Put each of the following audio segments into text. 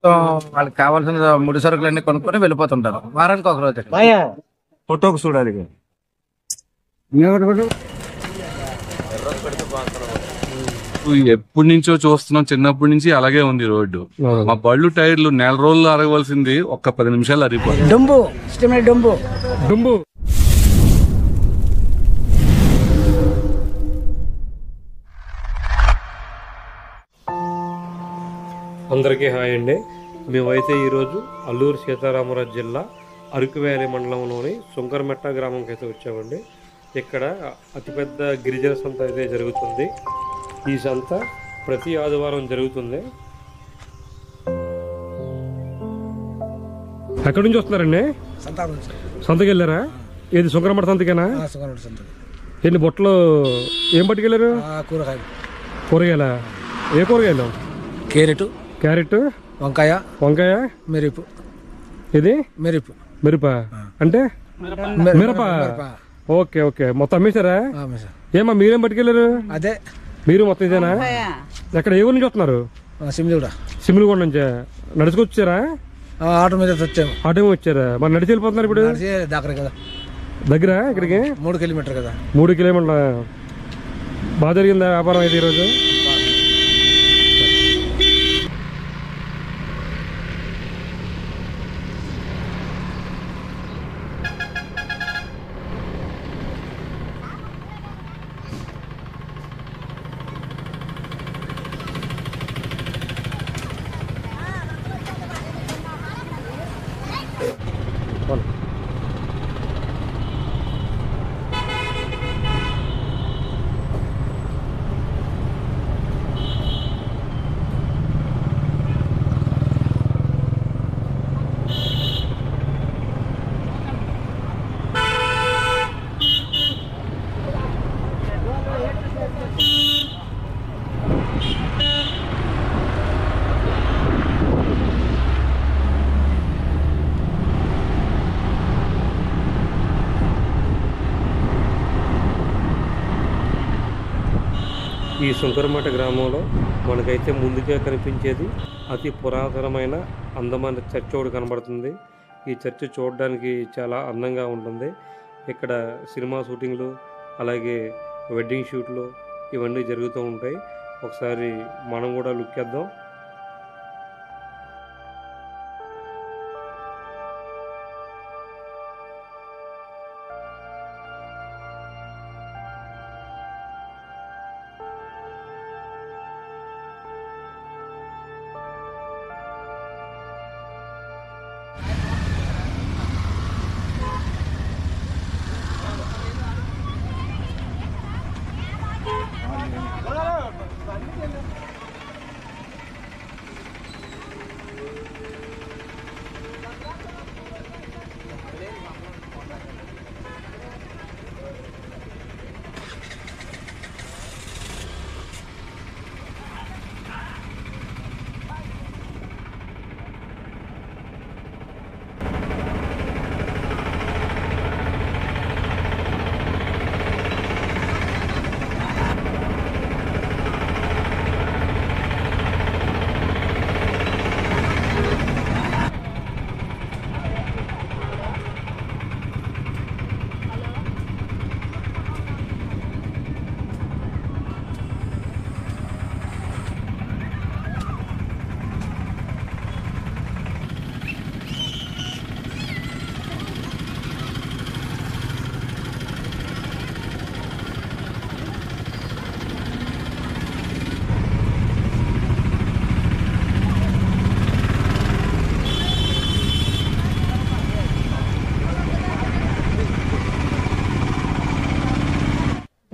So వాళ్ళకి కావాల్సిన ముడి సరుకులన్నీ కొనుక్కొని వెళ్ళిపోతుంటారు వారానికి ఒక రోజు. ఫోటోకు చూడాలి. ఎప్పటి నుంచో చూస్తున్నాం, చిన్నప్పటి నుంచి అలాగే ఉంది రోడ్డు. మా బళ్ళు టైర్లు నెల రోజులు అరగవలసింది ఒక్క 10 నిమిషాలు అరిగిపోతుంది. డుంబు అందరికీ హాయ్ అండి. మేమైతే ఈరోజు అల్లూరు సీతారామరాజు జిల్లా అరకు వ్యాలీ మండలంలోని సుంకరమెట్ట గ్రామంకి అయితే వచ్చామండి. ఇక్కడ అతిపెద్ద గిరిజన సంత అయితే జరుగుతుంది. ఈ సంత ప్రతి ఆదివారం జరుగుతుంది. ఎక్కడి నుంచి వస్తున్నారండి? సంతకి వెళ్ళారా? ఏది సుంకరమెట్ట సంతకేనా? ఎన్ని బొట్టలు ఏం పట్టుకెళ్ళారు? కూరగాయల ఏ కూరగాయలు? క్యారెట్, వంకాయ, మెరుపు. ఇది మెరుపు మిరప అంటే మిరప. ఓకే ఓకే, మొత్తం అమ్మేశారా? ఏమా మీరేం పట్టుకెళ్ళారు? అదే మీరు మొత్తం ఇదేనా? ఎక్కడ ఏ ఊరు నుంచి వస్తున్నారు? సిమ్మిలిగూడ నుంచి నడుచుకొచ్చారా? ఆటో మీద వచ్చాము. ఆటో వచ్చారా? మరి నడిచి వెళ్ళిపోతున్నారు ఇప్పుడు? దగ్గర కదా, దగ్గర ఇక్కడికి 3 కిలోమీటర్ కదా. 3 కిలోమీటర్ల. బాగా జరిగిందా వ్యాపారం అయితే ఈరోజు? ఈ సుంకరమెట్ట గ్రామంలో మనకైతే ముందుగా కనిపించేది అతి పురాతనమైన అందమైన చర్చ్ ఒకటి కనబడుతుంది. ఈ చర్చ్ చూడడానికి చాలా అందంగా ఉంటుంది. ఇక్కడ సినిమా షూటింగ్లు, అలాగే వెడ్డింగ్ షూట్లు ఇవన్నీ జరుగుతూ ఉంటాయి. ఒకసారి మనం కూడా లుక్ చేద్దాం.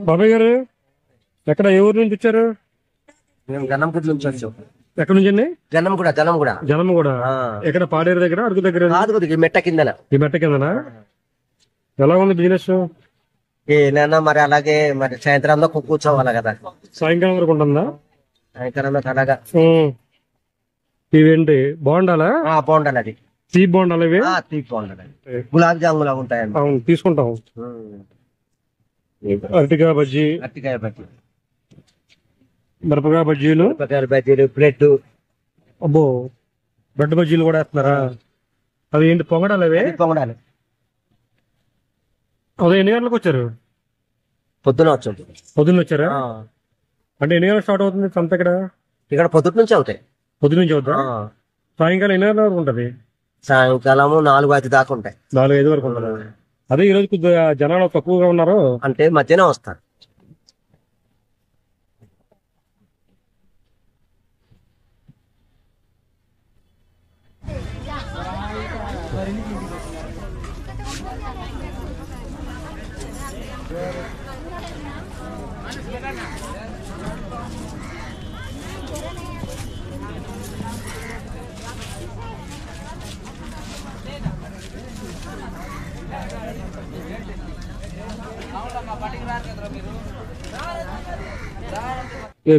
బాబాయ్ గారు ఎక్కడ, ఏ ఊరు నుంచి వచ్చారు? మేము జనంగూడ నుంచి వచ్చాం. ఎక్కడ నుంచి అండి? జనంగూడ. ఎక్కడ పాడేరు దగ్గర, అడుగు దగ్గర? ఈ మెట్ట కిందన. ఈ మెట్ట కిందనా? ఎలా ఉంది బిజినెస్? ఏనా మరి అలాగే, మరి సాయంత్రంలో కూర్చోవాలి కదా. సాయంకాలం వరకు ఉంటుందా? సాయంకాలంలో అలాగా. ఇవేంటి బోండాలా? బాగుండాలి. అది తీపి బోండాలు ఇవి? తీపి బాగుండాలి. గులాబ్ జాములా ఉంటాయండి. అవును, తీసుకుంటాం. అరటికాయ బజ్జీ, మిరపకాయ బజ్జీలు, బ్రెడ్. అబ్బో బ్రెడ్ బజ్జీలు కూడా వేస్తున్నారా? అవి ఏంటి పొంగడాలు? అవే పొంగడాలి. అదే ఎన్ని గంటలకు వచ్చారు? పొద్దున వచ్చాం. పొద్దున్న వచ్చారా? అంటే ఎన్ని గంటలకు స్టార్ట్ అవుతుంది సంత ఇక్కడ? ఇక్కడ పొద్దుట నుంచి అవుతాయి. పొద్దున్న నుంచి అవుతా? సాయంకాలం ఎన్ని గంటల వరకు ఉంటది? సాయంకాలము 4-5 దాకా ఉంటాయి. 4-5 వరకు ఉంటుంది. అదే ఈ రోజు కొద్దిగా జనాలు తక్కువగా ఉన్నారు అంటే మధ్యాహ్నం వస్తారు.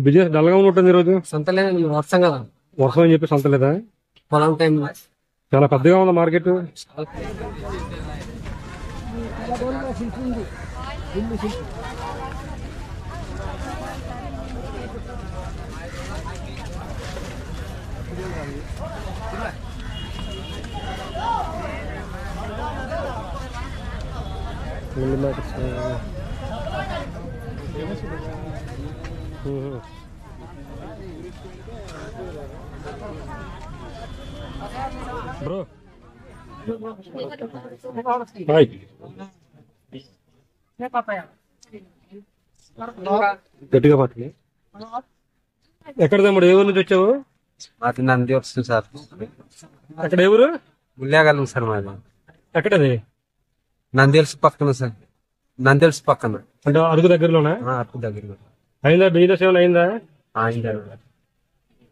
బిజినెస్ డల్గా ఉంటుంది ఈరోజు. సంత లేదు, వర్షం కదా. వర్షం అని చెప్పి సంత లేదా? పొలం టైం చాలా పెద్దగా ఉంది మార్కెట్. Bro hi. గట్టిగా పట్టుకుని ఎక్కడ తమ్ముడు? ఏ ఊరు నుంచి వచ్చావు? మాది నంది వస్తుంది సార్. అక్కడ ఏ ఊరు? ముల్యాగలం సార్ మాది. ఎక్కడది? నందిల్స్ పక్కన సార్. నందిల్స్ పక్కన అంటే అరకు దగ్గరలోనా? అరకు దగ్గర. అయిందా బిజినెస్ ఏమైనా అయిందా?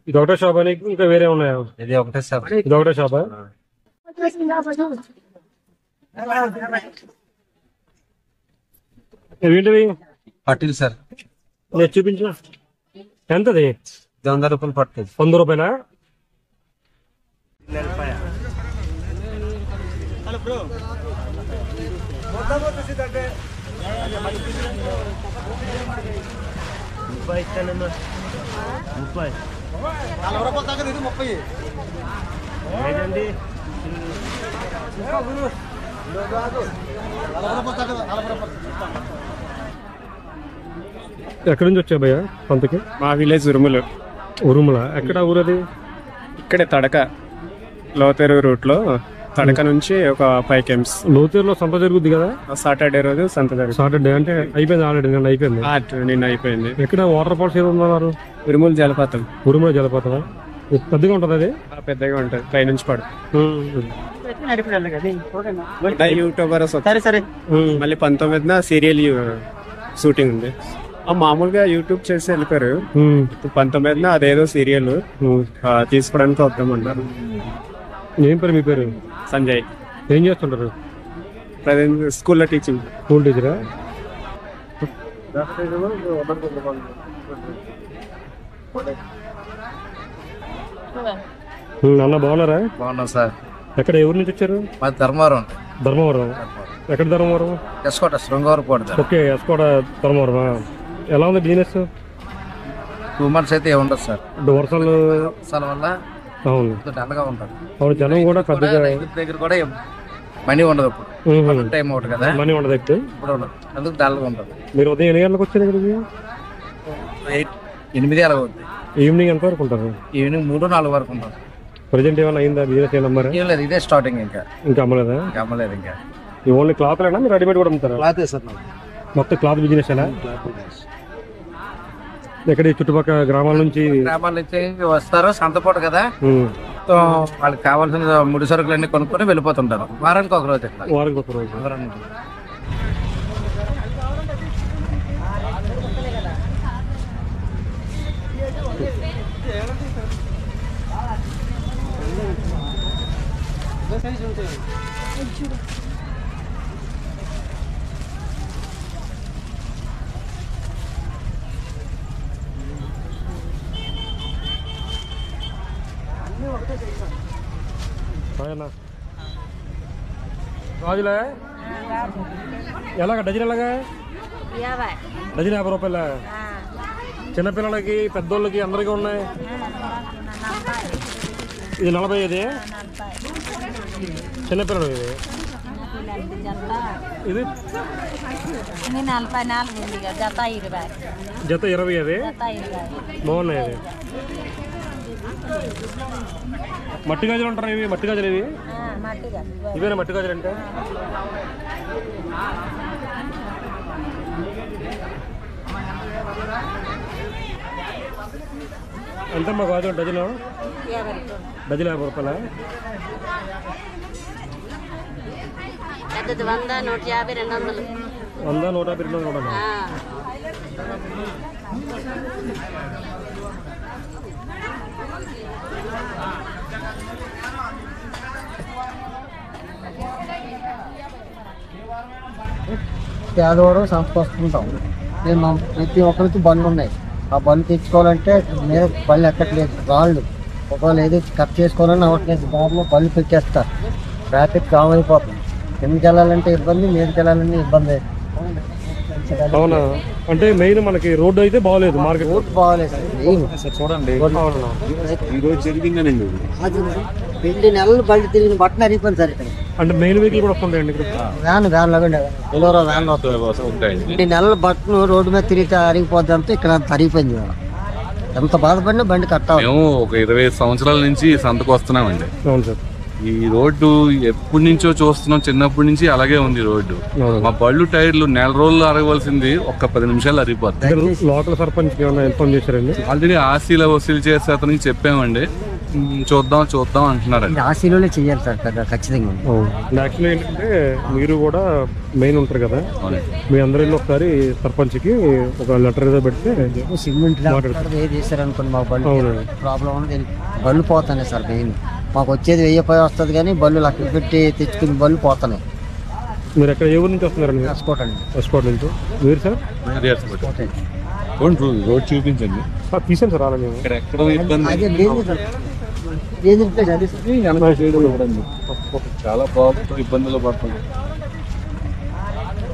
ఇది ఒకటే షాప్ అని ఇంకా వేరే ఉన్నాయా? ఇది ఒకటే సార్. ఇది ఒకటే షాపా? ఏంటివి? పట్టిల్ సార్. నేను చూపించిన ఎంతది? 100 రూపాయలు పడుతుంది. 100 రూపాయలా? ఎక్కడి నుంచి వచ్చా భయ్యా సంతకి? మా విలేజ్ ఉరుములు. ఉరుముల ఎక్కడ ఊరది? ఇక్కడే తడక లోతేరు రూట్ లో తడక నుంచి ఒక 5 km. లోతేరులో సంత జరుగుద్ది కదా? సాటర్డే రోజు సంత జరుగుతుంది. సాటర్డే అంటే అయిపోయింది ఆల్రెడీ, నిన్న అయిపోయింది. నిన్న అయిపోయింది. ఎక్కడ వాటర్ ఫాల్స్ ఏదో ఉన్నారు? ఉరుములు జలపాతం. ఉరుముల జలపాతమా? పెద్దగా ఉంటది అది? పెద్దగా ఉంటది, పై నుంచి పడు. యూట్యూబర్ మళ్ళీ 19న సీరియల్ షూటింగ్ ఉంది. మామూలుగా యూట్యూబ్ చేసి వెళ్ళిపోయారు. 19న అదేదో సీరియల్ తీసుకోవడానికి వద్దామన్నారు. ఏం పేరు మీ పేరు? సంజయ్. ఏం చేస్తుంటారు? ప్రజెంట్ స్కూల్లో టీచింగ్. స్కూల్ టీచరా? అన్న బాగున్నారా? బాగున్నాం సార్. ఎక్కడ ఎవరి నుంచి వచ్చారు? మాది ధర్మవరం. ధర్మవరం. ఎక్కడ ధర్మవరం? ఎస్కోట శృంగవరపోడు. ఓకే, ఎస్కోట ధర్మవరమా? ఎలా ఉంది బిజినెస్? 2 months అయితే ఉండదు సార్. వర్షాల వల్ల అవును డల్గా ఉంటుంది. అవును, జనం కూడా పెద్దగా దగ్గర కూడా మనీ ఉండదు. ఇప్పుడు టైం ఒకటి కదా, మనీ ఉండదు ఎక్కువ. ఇప్పుడు ఉండదు, అందుకు డల్గా ఉంటుంది. మీరు ఉదయం ఎన్ని గంటలకు వచ్చారు ఇక్కడికి? 8 అలా అవుతుంది. ఈవినింగ్ ఎంత వరకు ఉంటారు? ఈవినింగ్ 3-4 వరకు ఉంటుంది. ప్రజెంట్ ఏమైనా అయిందా బిజినెస్? ఏమన్నా అమ్మారా? ఏం లేదు, ఇదే స్టార్టింగ్. ఇంకా అమ్మలేదా? అమ్మలేదు. ఇంకా ఈ ఓన్లీ క్లాత్ లేనా, మీరు రెడీమేడ్ కూడా అమ్ముతారా? Cloth sir. మొత్తం క్లాత్ బిజినెస్ అయినా? ఎక్కడ చుట్టుపక్కల గ్రామాల నుంచి వస్తారు, సంతపూట కదా, వాళ్ళకి కావాల్సిన ముడి సరుకులన్నీ కొనుక్కొని వెళ్ళిపోతుంటారు. వారానికి ఒక రోజు. వారానికి ఒక రోజు. రాజులే ఎలాగా డజన్? ఎలాగా డజన్? 50 రూపాయల. చిన్నపిల్లలకి పెద్దోళ్ళకి అందరికీ ఉన్నాయి. ఇది 45 చిన్నపిల్లలు ఇది ఇది 44 ఉంది జత 20. జత 20 అది బాగున్నాయి. అది మట్టి గాజులు అంటారు ఇవి. మట్టి గాజులు ఇవి ఇవేనా మట్టి గాజులు అంటే? ఎంతమ్మా గాజులు డజను? డజన్ 50 రూపాయలా? 100, 150, 200. 100, 150, 200 కూడా. పేదవాడు సంస్కరిస్తుంటాం. మేము ప్రతి ఒక్కరికి బండ్లు ఉన్నాయి. ఆ బండ్లు తెచ్చుకోవాలంటే మీద బళ్ళు ఎక్కట్లేదు. రాళ్ళు ఒకవేళ ఏదో కట్ చేసుకోవాలని అవ్వట్లేదు. దారిలో బళ్ళు పెట్టేస్తారు. ట్రాఫిక్ జామ్ అయిపోతుంది. కిందకి వెళ్ళాలంటే ఇబ్బంది, మీదకి వెళ్ళాలంటే ఇబ్బంది. అవునా? అంటే మెయిన్ మనకి రోడ్డు అయితే బాగోలేదు. మార్కెట్ రోడ్ బాగోలేదు చూడండి ఈ రోజు జరిగిందనండి. 2 నెలలు బళ్ళు తిరిగిన బట్టలు అరిగిపోయింది సార్. ఇక్కడ అంటే మెయిన్ వెహికల్ కూడా వస్తుంటాయండి ఇక్కడ. వ్యాన్ లాగండి ఎలోరా వ్యాన్ 2 నెలల బట్టలు రోడ్డు మీద తిరిగితే అరిగిపోద్ది. అంతా ఇక్కడ అంత అరిగిపోయింది. ఎంత బాధపడినా బండి కట్టాలి. మేము ఒక 25 సంవత్సరాల నుంచి సంతకు వస్తున్నామండి. అవును సార్. ఈ రోడ్డు ఎప్పటి నుంచో చూస్తున్నాం. చిన్నప్పటి నుంచి అలాగే ఉంది రోడ్డు. మా బళ్ళు టైర్లు నెల రోజులు అరగవలసింది ఒక్క 10 నిమిషాలు అరిగిపోతుంది. లోకల్ సర్పంచ్ ఏమైనా ఇన్ఫార్మ్ చేశారండి? ఆల్రెడీ ఆర్సీలో వసూలు చేసే అతనికి చెప్పామండి. చూద్దాం అంటున్నారండి. ఆశీలోనే చెయ్యాలి సార్ పెద్ద ఖచ్చితంగా. యాక్చువల్లీ ఏంటంటే మీరు కూడా మెయిన్ ఉంటారు కదా, మీ అందరిలో ఒకసారి సర్పంచ్కి ఒక లెటర్ ఏదో పెడితే సిమెంట్ ఏది చేశారనుకోండి మా బళ్ళు ప్రాబ్లం ఉంది. బళ్ళు పోతాయి సార్. మెయిన్ మాకు వచ్చేది 1000 రూపాయలు వస్తుంది కానీ బళ్ళు లక్షలు పెట్టి తెచ్చుకుని బళ్ళు పోతున్నాయి. మీరు ఎక్కడ ఏ ఊరు నుంచి వస్తున్నారండి? ఎక్స్పోర్ట్ అండి. ఎక్స్పోర్ట్ నుంచి. మీరు సార్? రోడ్ చూపించండి. తీసాను సార్ అలాగే. ఇక్కడ ఎక్కడో ఇబ్బంది చాలా బాగుంటుంది. ఇబ్బందులు పడుతుంది.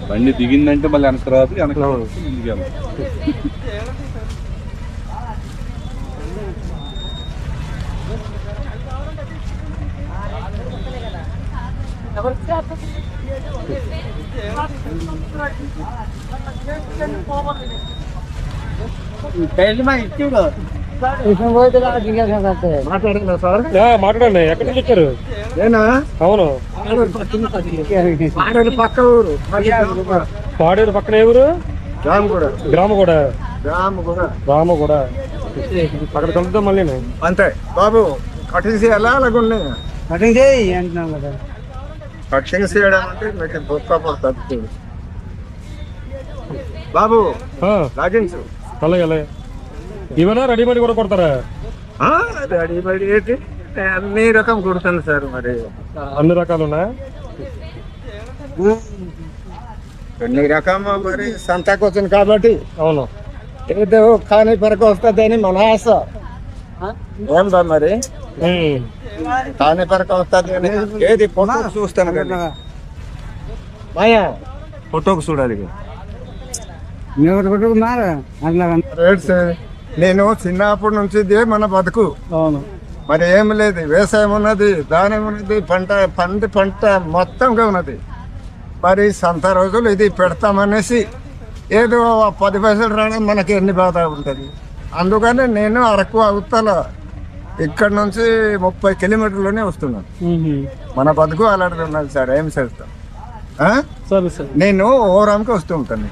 బండి దిగిందంటే మళ్ళీ వెనక రాదు. వెనక ముందుకు వెళ్తాం. మాట్లాడండి. ఎక్కడి నుంచి వచ్చారు? అవును. పాడేరు పక్కన ఏ ఊరు? గ్రామగూడ. అక్కడ కలుద్దాం మళ్ళీ. అంతే బాబు. కటింగ్ చేయాలా అలాగున్నాయి? కటింగ్ చేయి అంటున్నాం కదా. కటింగ్ చేయడం అంటే మీకు గొప్ప పడుతుంది బాబు. లాగించు. అలాగే. ఇవన్నా రెడీమేడ్ కూడా కొడతారా? రెడీమేడ్ ఏంటి అన్ని రకం కుడతాను సార్. మరి అన్ని రకాలున్నా? అన్ని రకము. మరి సంతకు వచ్చింది కాబట్టి అవును ఏదో కానీ పరకు వస్తుంది అని మన ఆశ. ఏందా మరి కానీ పరకు వస్తుంది అని ఏది ఫోటోకు చూస్తాను కదా. మాయా ఫోటోకు చూడాలి. నేను చిన్నప్పటి నుంచి ఇదే మన బతుకు. మరి ఏమి లేదు. వ్యవసాయం ఉన్నది, ధాన్యం ఉన్నది, పంట మొత్తంగా ఉన్నది. మరి సంత రోజులు ఇది పెడతామనేసి ఏదో 10 పైసలు రావడం మనకి ఎన్ని బాధ ఉంటుంది. అందుకని నేను అరకు అవతల ఇక్కడ నుంచి 30 కిలోమీటర్లోనే వస్తున్నాను. మన బతుకు అలాంటిది ఉన్నది సార్. ఏం చేస్తాం. నేను ఓరాంకి వస్తూ ఉంటాను.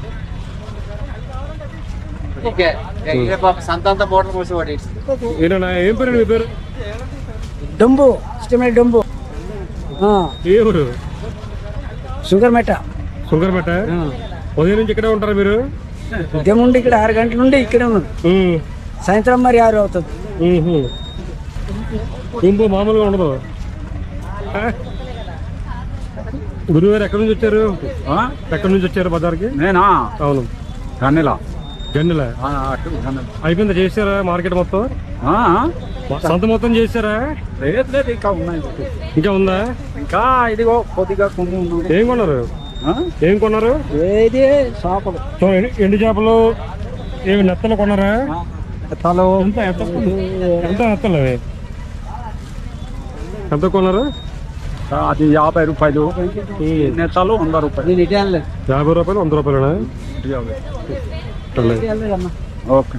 ఏం పేరు మీ పేరు? డొంబు. ఇష్టమైన డొంబు. ఏ ఊరు? సుగర్మెట. ఉదయం నుంచి ఇక్కడే ఉంటారా మీరు? ఉదయం నుండి ఇక్కడ 6 గంటల నుండి ఇక్కడే ఉన్నాడు. సాయంత్రం మరి 6 అవుతుంది. డుంబు మామూలుగా ఉండదు. గురువారు ఎక్కడి నుంచి వచ్చారు? బజార్కి? నేనా? అవును. గన్నెల. అయిపోయిందా? చేశారా మార్కెట్ మొత్తం? సంత మొత్తం చేశారా? లేదు ఇంకా ఉన్నాయి. ఇంకా ఉందా? ఇంకా ఇదిగో కొద్దిగా ఏం కొన్నారు? ఏది చేపలు. ఎండు చేపలు ఏమి నెత్తలు కొన్నారా? ఎంత నెత్తలు అవి? ఎంత కొన్నారు? అది 50 రూపాయలు, నెత్తలు 100 రూపాయలు. 50 రూపాయలు 100 రూపాయలేనా? ఓకే.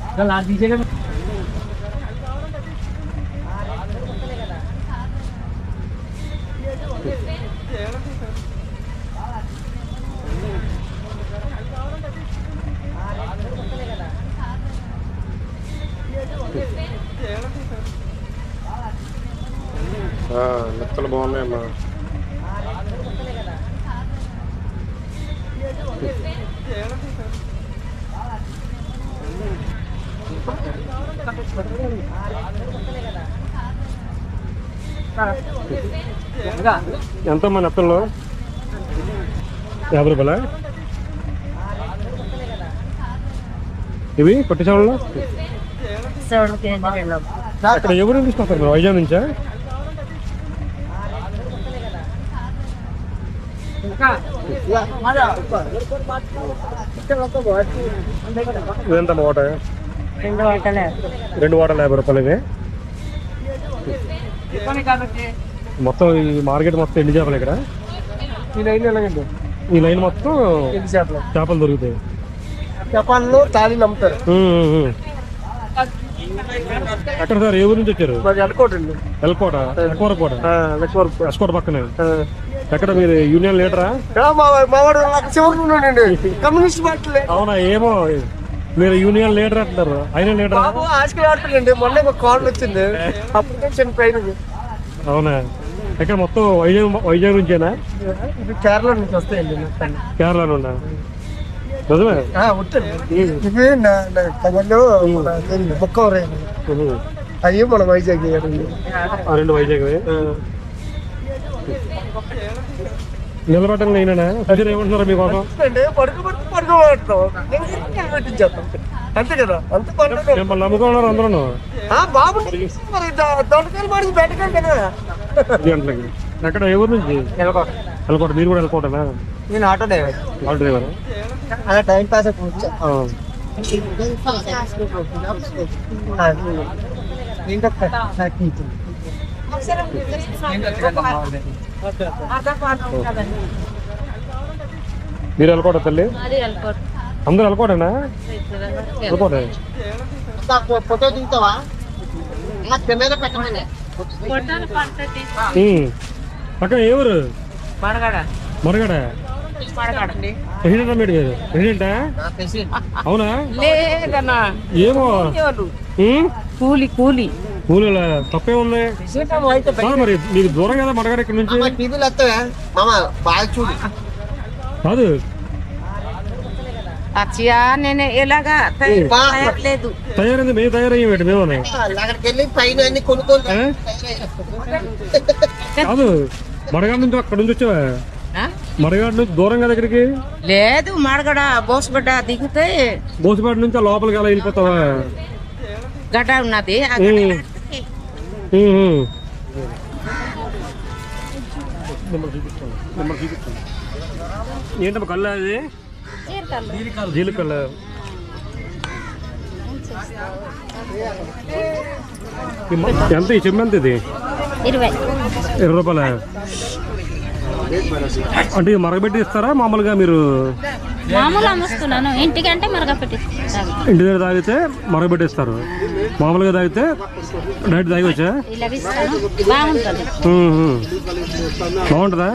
నెత్తలు బాగున్నాయమ్మా. ఎంతమ్మా నెత్తల్లో? 50 రూపాయలా? ఇవి పొట్టి చేపలు అక్కడ ఎవరు తీసుకొస్తారు మీరు? వైజాగ్ నుంచా? ఇదంతా ఓట 2 వాటలు 50 రూపాయలు. ఇవి మొత్తం ఈ మార్కెట్ మొత్తం ఎన్ని చేపలు ఇక్కడ? ఈ లైన్ మొత్తం చేపలు దొరుకుతాయి. జపాన్లో తాళీలు అమ్ముతారు. ఎక్కడ సార్? ఏ ఊరు నుంచి వచ్చారు? ఎల్కోట, ఎస్కోట పక్కనే. ఎక్కడ మీరు యూనియన్ లీడరా? మావాడు కమ్యూనిస్ట్ పార్టీ. అవునా? ఏమో మీరు యూనియన్ లీడర్ అంటారు. ఆయన లీడర్ ఆశలు ఆడుతుందండి. మొన్న ఒక కాల్ వచ్చింది, అప్పుడు చనిపోయినది. అవునా? ఎక్కడ మొత్తం వైజాగ్ నుంచేనా? ఇది కేరళ నుంచి వస్తాయండి. కేరళ నుండా? నిజమే. ఇవి బొక్క అవి మన వైజాగ్. 2 వైజాగ్ నిలబెట్టండి. అయినా ప్రజలు ఏమంటున్నారు మీకోసం? అంతే కదా, అంత మిమ్మల్ని నమ్ముకున్నారు అందరూ. బాబు దొండకాయలు పడి పెట్టకండి కదా. 10 గంటలకి. ఎక్కడ? ఏ ఊరు నుంచి? వెళ్ళకోట. మీరు కూడా వెళ్ళకోటనా? నేను ఆటో డ్రైవర్. Auto driver. అలా టైం పాస్ మీరు వెళ్ళకోట తల్లి? అందరూ వెళ్ళకోటనా? వెళ్ళకోట. ఫోటో దిగుతావా? అక్కడ ఏ ఊరు? మరగడ. ప్రెసిడెంట్ గారు? ప్రెసిడెంటా? అవునా? లేదన్నా, ఏమో కూలి తప్పే ఉంది. మరి మీకు దూరం కదా మడగారు ఇక్కడ నుంచి? కాదు నేను ఎలాగా తయారలేదు. తయారైంది. మేము తయారయ్యేటి మేమనే కాదు. మడగాడు నుంచి అక్కడ నుంచి వచ్చావా? మడగాడు నుంచి దూరం కదా ఇక్కడికి? లేదు, మడగడ బోసుగడ్డ దిగితే బోసుపేట నుంచి లోపలికి అలా వెళ్ళిపోతావా? గడ్డ ఉన్నది. ఏంటమ్మా కళ్ళు? అది జీలకల్ల. ఎంత ఈ చెమ్మ? ఎంత ఇది? 20 రూపాయల. అంటే మరగబెట్టి ఇస్తారా మామూలుగా? మీరు మామూలు అమ్ముస్తున్నాను. ఇంటికంటే మరగపెట్టి ఇంటి దగ్గర తాగితే మరగబెట్టిస్తారు. మామూలుగా తాగితే డైరెక్ట్ తాగొచ్చా? బాగుంటుంది. బాగుంటుందా?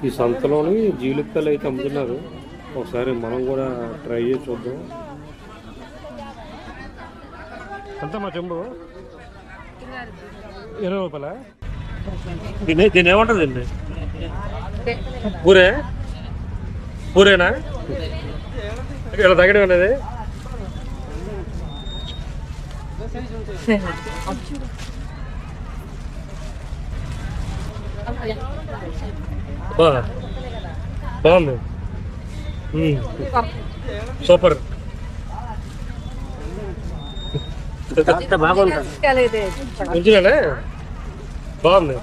ఈ సంతలోని జీలికలు అయితే అమ్ముతున్నారు. ఒకసారి మనం కూడా ట్రై చేసి చూద్దాం. అంతా మా చెంబు 20 రూపాయల. దీని ఏమంటుంది అండి? పూరేనా? ఇలా తగ్గడం అనేది బాగుంది. సూపర్. మంచిగానే బాగుంది.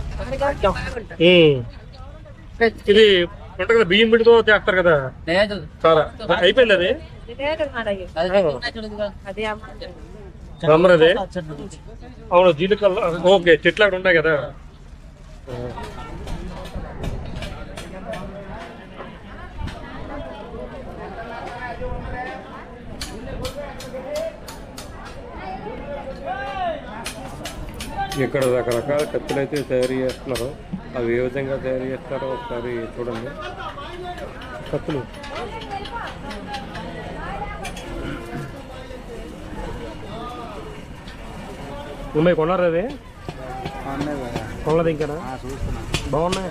ఇది ఉంటాయి కదా బియ్యం పిండితో చేస్తారు కదా చాలా అయిపోయింది అది అదే అవును జీలకర్ర ఓకే చెట్లు అక్కడ ఉంటాయి కదా. ఇక్కడ రకరకాల కత్తులు అయితే తయారు చేస్తున్నారు. అవి ఏ విధంగా తయారు చేస్తారో ఒకసారి చూడండి. కత్తులు ఉన్నాయి కొన్నారు అది కొనలేదు ఇంకా బాగున్నాయి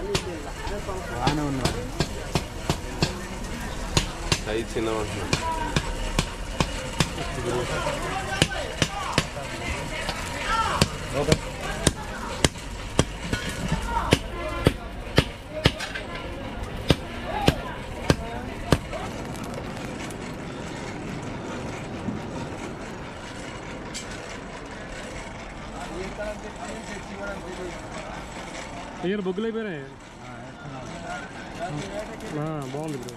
చిన్న ఓకే పేరు బొగ్గులు అయిపోయినాయి బాగుంది ఇప్పుడు.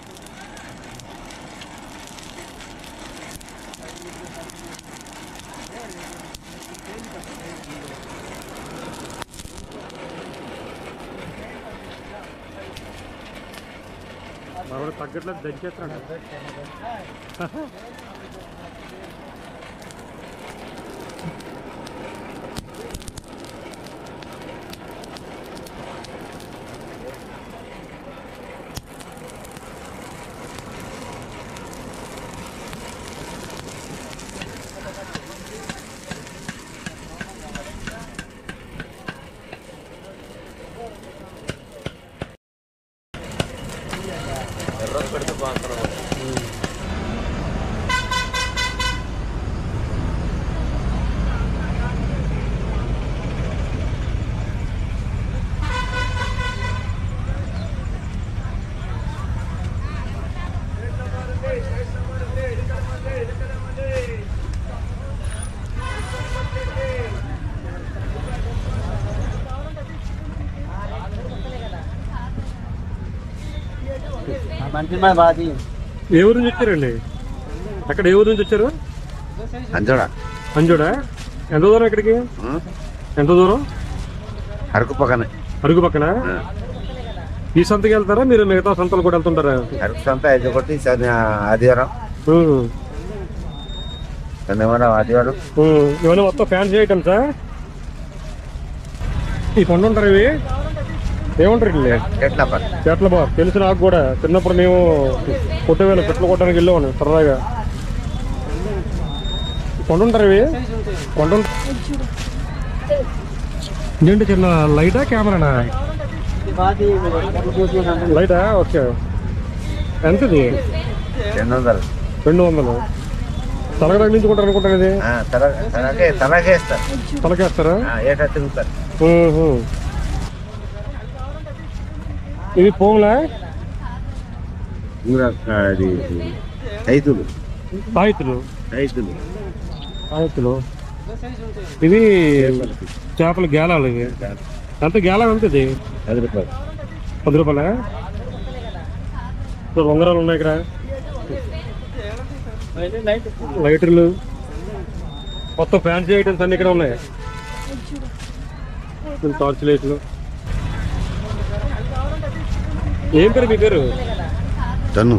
మరొకటి తగ్గట్లేదు దంచేస్తాడు. ఏ ఊరు నుంచి వచ్చారండి? అక్కడ ఏ ఊరు నుంచి వచ్చారు? అంజోడా. ఎంత దూరం ఇక్కడికి? ఎంత దూరం? అరకు పక్కన. అరకు పక్కన. ఈ సంతకి వెళ్తారా మీరు మిగతా సంతలు కూడా వెళ్తుంటారా? అరకు సంత ఒకటి ఆదివారం ఆదివారం. ఇవన్నీ మొత్తం ఫ్యాన్సీ ఐటమ్సా? ఈ కొండ ఉంటారు ఇవి ఏముంటారు? చెట్ల బా తెలుసు నాకు కూడా. చిన్నప్పుడు మేము కొట్టేవేళ చెట్లు కొట్టడానికి వెళ్ళేవాడిని సరదాగా. కొండ ఉంటారు ఇవి కొండ ఏంటి చిన్న లైటా కెమెరానా? లైటా ఓకే. ఎంతది? 200. తలక తగిలించుకుంటారు అనుకుంటారు ఇది. తలకేస్తారా? ఇది పోములా? ఇది చేపల గేలాలు. ఇవి ఎంత గేలా? ఎంత ఇది? 10 రూపాయలా? ఉంగరాలు ఉన్నాయి ఇక్కడ, లైటర్లు, మొత్తం ఫ్యాన్సీ ఐటమ్స్ అన్ని ఇక్కడ ఉన్నాయి. టార్చ్ లైట్లు. ఏం పేరు మీ పేరు? దన్ను.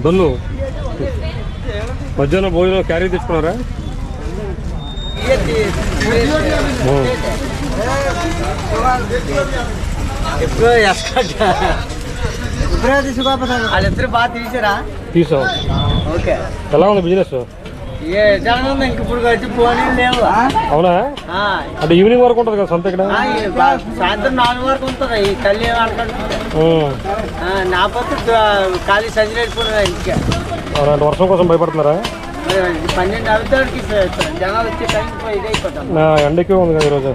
దన్ను. మధ్యాహ్నం భోజనం క్యారీ తీసుకున్నారా? తీసాం. ఎలా ఉంది బిజినెస్? అవునా? అంటే ఈవినింగ్ వరకు ఉంటుంది కదా సంత ఇక్కడ? సాయంత్రం 4 వరకు ఉంటుంది. ఈ కళ్యాణ్ ఖాళీ సంజయ్ ఇంటికి. అలాంటి వర్షం కోసం భయపడుతున్నారా? 12 అవుతాడికి జనాలు వచ్చే టైం ఇది అయిపోతాం. ఎండకే ఉంది కదా ఈరోజు.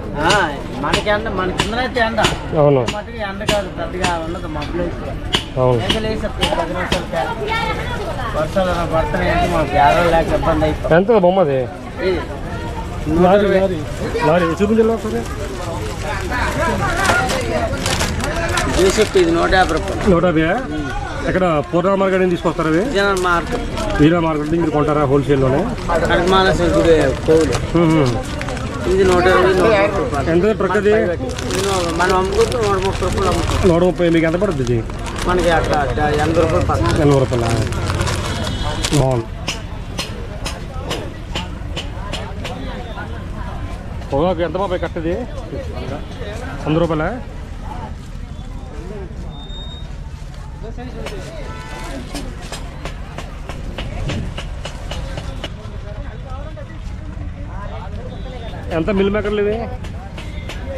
మనకి ఎండ, మన కిందనైతే ఎండ. అవును. మటుకు ఎండ కాదు, పెద్దగా ఉండదు. మబ్బులు అవును. వర్షాలు పడుతున్నాయంటే మాకు బేరం లేక ఇబ్బంది అయిపోతుంది. ఎంత బొమ్మ అది? లారీ చూపించాలి ఒకసారి. ఇది 150 రూపాయలు. 150. ఎక్కడ పూర్ణ మార్కెట్ నుంచి తీసుకొస్తారు అవి? వీరా మార్కెట్ నుంచి మీరు కొంటారా హోల్సేల్లోనే? ఇది 120 రూపాయలు. ఎంత ట్రక్ అది? మనం అమ్ముకుంటూ 130 రూపాయలు అమ్ముకుంటాం. 130. మీకు ఎంత పడుతుంది? మనకి అట్లా 80 రూపాయలు. 80 రూపాయల. బాగుంది. పొగాకు ఎంత బాబాయ్ కట్టది? 100 రూపాయల. ఎంత మిల్ మేకర్లు ఇవి?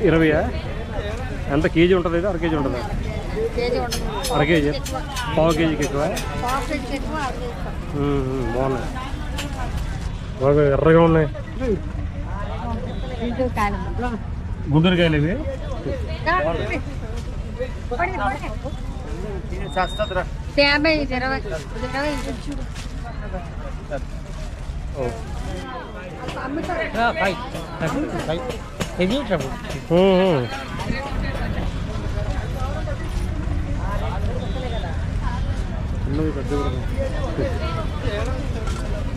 20. ఎంత కేజీ ఉంటుంది? ఇది 1/2 కేజీ ఉంటుందా? 1/2 కేజీ. పావు కేజీకి ఎక్కువ. బాగున్నాయి, బాగా ఎర్రగా ఉన్నాయి. గుంటూరుకాయలు ఇవి.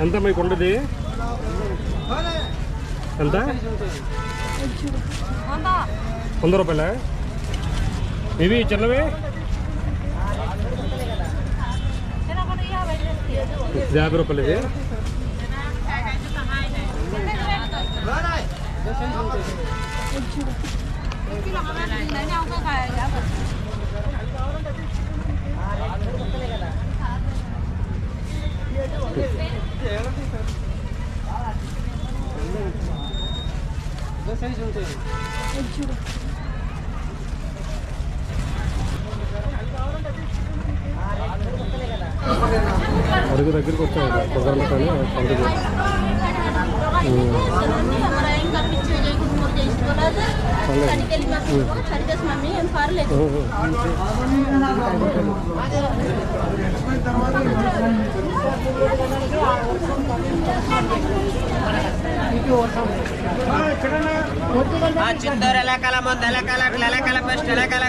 ఎంత మీకు ఉండదు? ఎంత? 100 రూపాయల. ఇవి చిన్నవి 50 రూపాయలు. ఇది అడుగు దగ్గరికి వచ్చాము పొగర్లో కానీ పండుగ. చిత్తూరు ఎలకల ముందు ఎలకల ఫస్ట్ ఎలకల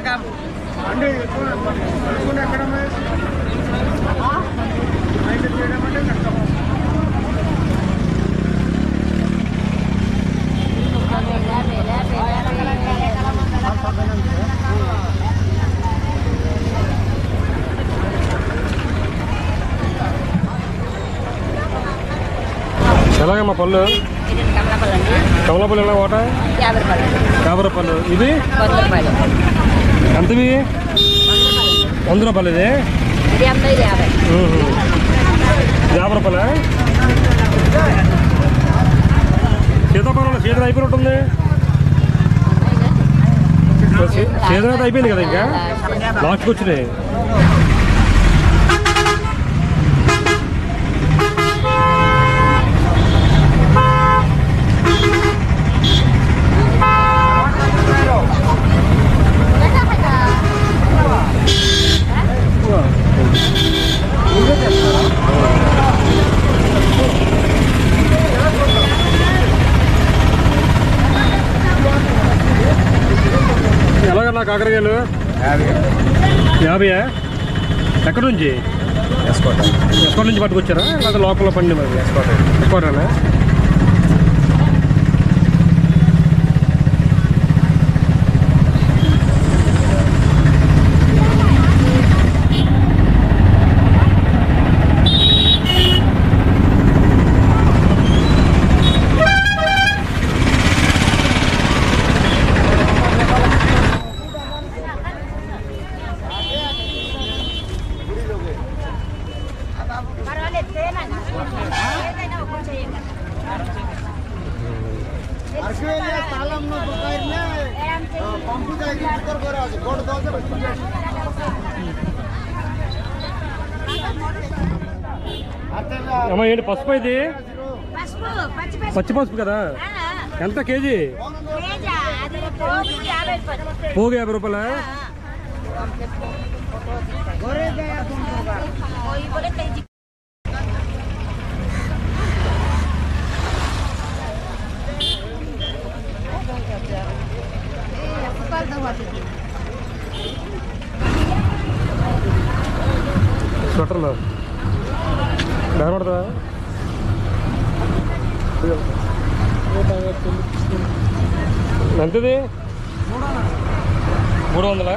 ఎలాగమ్మా పళ్ళు? కమలపల్లి ఎలా ఓట? 50 రూపాయలు. ఇది ఎంతవి? 100 రూపాయలు. ఇది 50 రూపాయల. సీతాఫలంలో సీజన్ అయిపోయినట్టుంది. సీజన్ అయితే అయిపోయింది కదా, ఇంకా లాస్ట్కి వచ్చినాయి. ఎలాగన్నా కాకరకాయలు? 50. ఎక్కడి నుంచి? ఎస్కోట్ నుంచి పట్టుకొచ్చారా లేదా లోకల్లో పండి? మరి ఎస్కోటేనా? అమ్మా ఏంటి పసుపు? ఇది పచ్చి పసుపు కదా? ఎంత కేజీ? పోగు 50 రూపాయల. స్వెటర్లు బాగా పడుతుందా? ఎంతది? 300.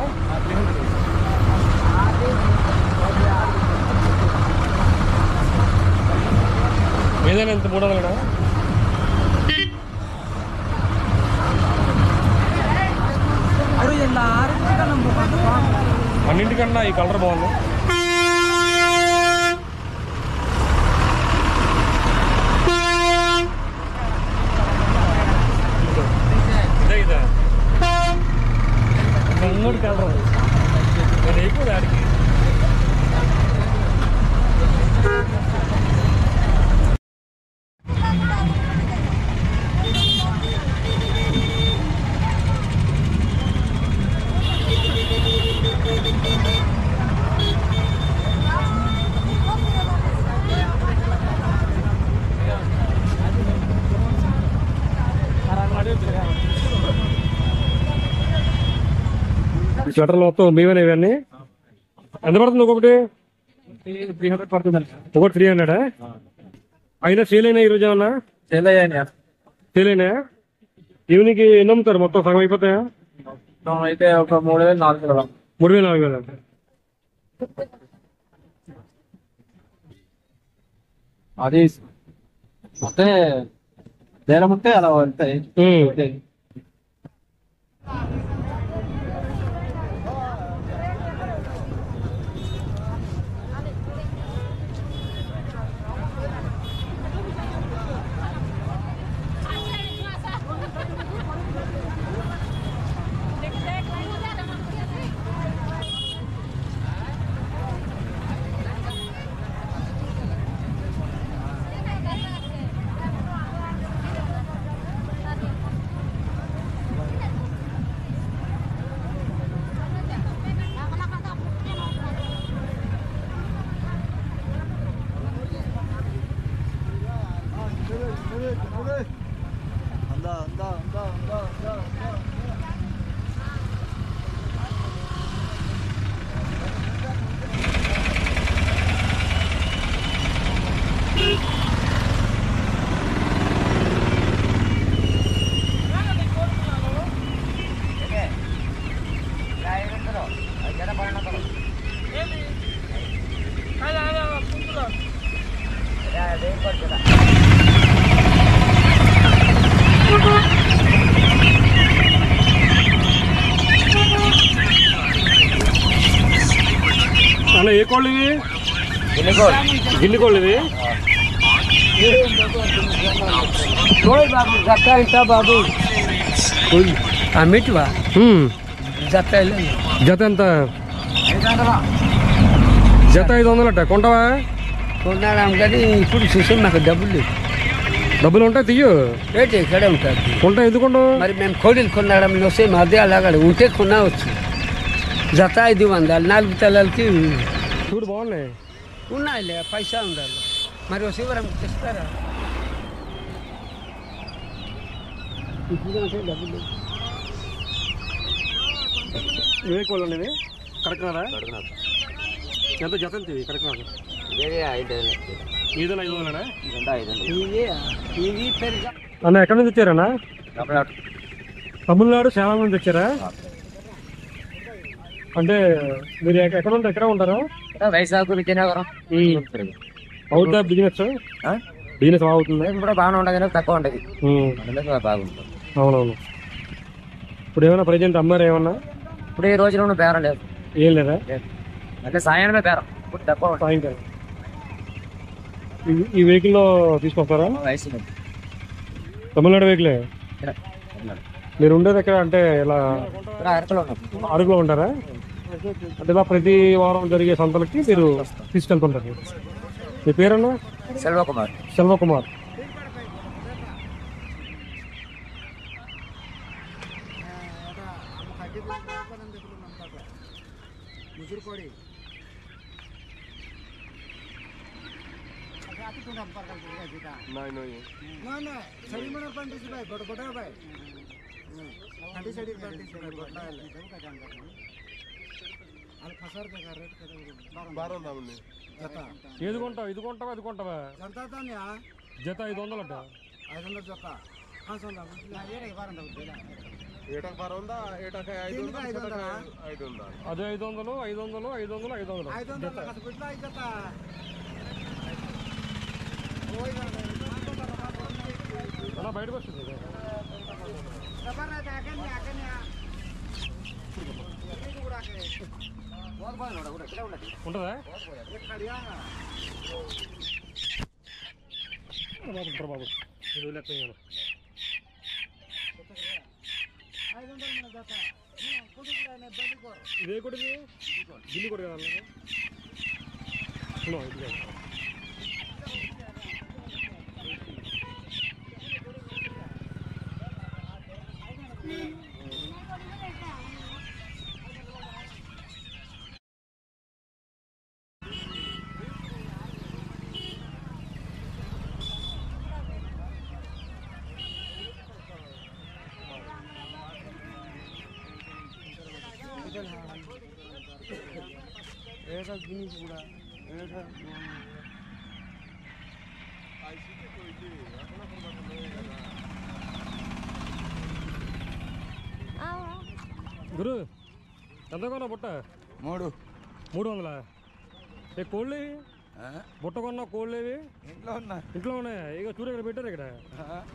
ఏదైనా ఎంత 300? అన్నింటికన్నా ఈ కలర్ బాగుంది. ఇదే ఇదే ఇంకోటి కలర్ నేను అయిపోయింది ఆడికి. స్వెటర్లు మొత్తం మీవేనా ఇవన్నీ? ఎంత పడుతుంది ఒక్కొక్కటి? 300 పడుతుంది. ఒకటి 300. అయినా సేల్ అయినా ఈరోజు ఏమన్నా సేల్ అయినా? ఈవినింగ్ ఎన్ని అమ్ముతారు? మొత్తం సగం అయిపోతాయా? అయితే ఒక 3,000-4,000. 3,000-4,000. అది అంటే బేరం ఉంటే అలా వెళ్తాయి. అన్న ఏ కోళ్ళు ఇవి? గిన్నె కోళ్ళు ఇవి. బాబు అమ్మిటివా? జత ఎంత? జత 500 కొంటావా? కొన్నాం కానీ ఇప్పుడు చూసి మాకు డబ్బులు లేవు. డబ్బులు ఉంటాయి తీయు. రేటు ఇక్కడే ఉంటుంది. కొంటా ఎందుకుంటా? మరి మేము కోడిలు కొనడం వస్తే మధ్య అలాగా ఉంటే కొనవచ్చు. జత 500, 4 తలలకి చూడు బాగున్నాయి. ఉన్నాయిలే, పైసా ఉండాలి. మరి శివరం తెస్తారా? ఇప్పుడు డబ్బులు ఇవే కోళ్ళు ఉండేవి. కడకనారా? ఎంత జత ఎంత ఇవి కడకనారా? ఏదైనా 500? ఇవి పెరుగా. అన్న ఎక్కడి నుంచి వచ్చారన్నా? తమిళనాడు చాలా మంది వచ్చారా? అంటే మీరు ఎక్కడ ఉంటారా? వైజాగ్, విజయనగరం. అవుతుందా బిజినెస్? బిజినెస్ బాగుంటుంది. కూడా బాగానే ఉండదు, తక్కువ ఉండదు, బాగుంటుంది. అవునవును. ఇప్పుడు ఏమైనా ప్రజెంట్ అమ్మారు ఏమన్నా? ఇప్పుడు ఈ రోజులో బేరం లేదు. ఏం లేదా? అంటే సాయంత్రమే బేరం, ఇప్పుడు తక్కువ. సాయంకాలం ఈ వెహికల్లో తీసుకొస్తారా? తమిళనాడు వెహికలే. మీరు ఉండేది ఎక్కడ? అంటే ఇలా అరకులో ఉంటారా? అంటే ఇలా ప్రతి వారం జరిగే సంతలకి మీరు తీసుకెళ్తుంటారు. మీ పేరన్నా? సెల్వకుమార్. సెల్వకుమార్. ఏది కొంటావు? ఇది కొంటావా అది కొంటావా? జత 500 అంట. 500 జత అది 500 500 500 500 అలా బయటకు వస్తుంది. ఉంటుందా బాబు బాబు ఇది లెక్క ఇదే కూడా గిల్లి కూడా కదా ఇది గురు ఎంత కొన్నా బుట్ట? 300. ఏ కోళ్ళు బుట్ట కొన్నా కోళ్ళు ఇవి ఇంట్లో ఉన్నాయా? ఇక చూడు ఇక్కడ పెట్టారు. ఇక్కడ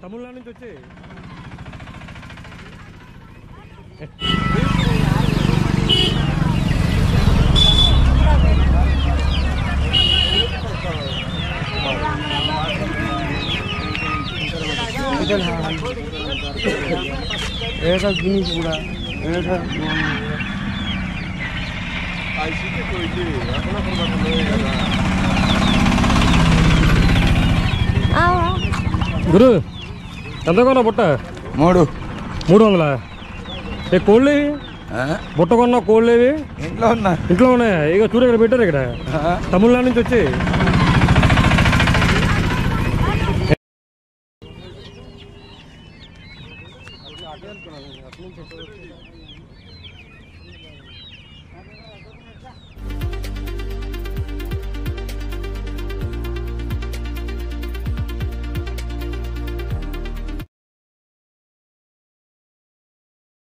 తమిళనాడు నుంచి వచ్చి కూడా గురు ఎంత కొన్నా బుట్ట? 300. ఏ కోళ్ళు బుట్ట కొన్నా కోళ్ళు ఇవి ఇంట్లో ఉన్నాయా? ఇక చూడు ఇక్కడ పెట్టారు. ఇక్కడ తమిళనాడు నుంచి వచ్చి